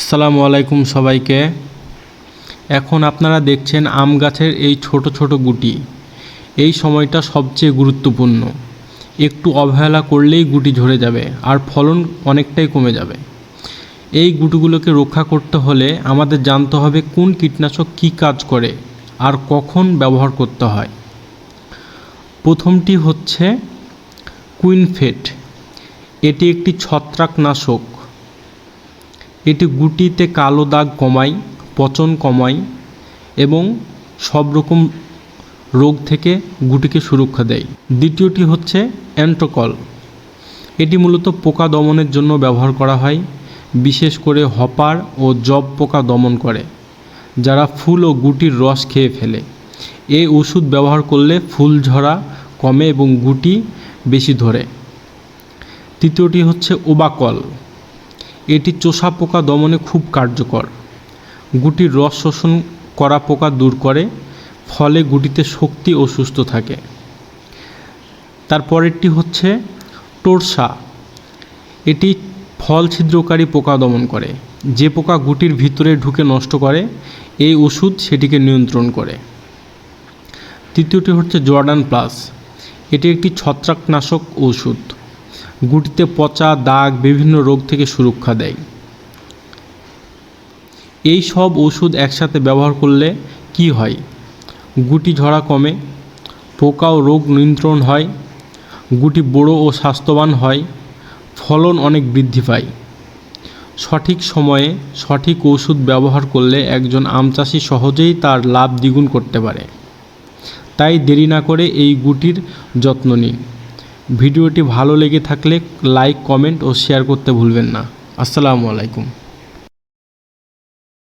আসসালামু আলাইকুম সবাইকে। এখন আপনারা দেখছেন আম গাছের এই ছোট ছোট গুটি। এই সময়টা সবচেয়ে গুরুত্বপূর্ণ। একটু অবহেলা করলেই গুটি ঝরে যাবে আর ফলন অনেকটাই কমে যাবে। এই গুটিগুলোকে রক্ষা করতে হলে আমাদের জানতে হবে কোন কীটনাশক কী কাজ করে আর কখন ব্যবহার করতে হয়। প্রথমটি হচ্ছে কুইনফেট। এটি একটি ছত্রাকনাশক। এটি গুটিতে কালো দাগ কমায়, পচন কমায় এবং সব রকম রোগ থেকে গুটিকে সুরক্ষা দেয়। দ্বিতীয়টি হচ্ছে অ্যান্ট্রোকল। এটি মূলত পোকা দমনের জন্য ব্যবহার করা হয়, বিশেষ করে হপার ও জব পোকা দমন করে, যারা ফুল ও গুটির রস খেয়ে ফেলে। এই ওষুধ ব্যবহার করলে ফুল ঝরা কমে এবং গুটি বেশি ধরে। তৃতীয়টি হচ্ছে ওবাকল। এটি চোষা পোকা দমনে খুব কার্যকর। গুটির রস শোষণ করা পোকা দূর করে, ফলে গুটিতে শক্তি ও সুস্থ থাকে। তারপরেরটি হচ্ছে টোরসা। এটি ফল ছিদ্রকারী পোকা দমন করে। যে পোকা গুটির ভিতরে ঢুকে নষ্ট করে, এই ওষুধ সেটিকে নিয়ন্ত্রণ করে। তৃতীয়টি হচ্ছে জর্ডান প্লাস। এটি একটি ছত্রাকনাশক ওষুধ। গুটিতে পচা দাগ বিভিন্ন রোগ থেকে সুরক্ষা দেয়। এই সব ওষুধ একসাথে ব্যবহার করলে কি হয়? গুটি ঝরা কমে, পোকা ও রোগ নিয়ন্ত্রণ হয়, গুটি বড় ও স্বাস্থ্যবান হয়, ফলন অনেক বৃদ্ধি পায়। সঠিক সময়ে সঠিক ওষুধ ব্যবহার করলে একজন আম চাষি সহজেই তার লাভ দ্বিগুণ করতে পারে। তাই দেরি না করে এই গুটির যত্ন নিন। ভিডিওটি ভালো লেগে থাকলে লাইক, কমেন্ট ও শেয়ার করতে ভুলবেন না। আসসালামু আলাইকুম।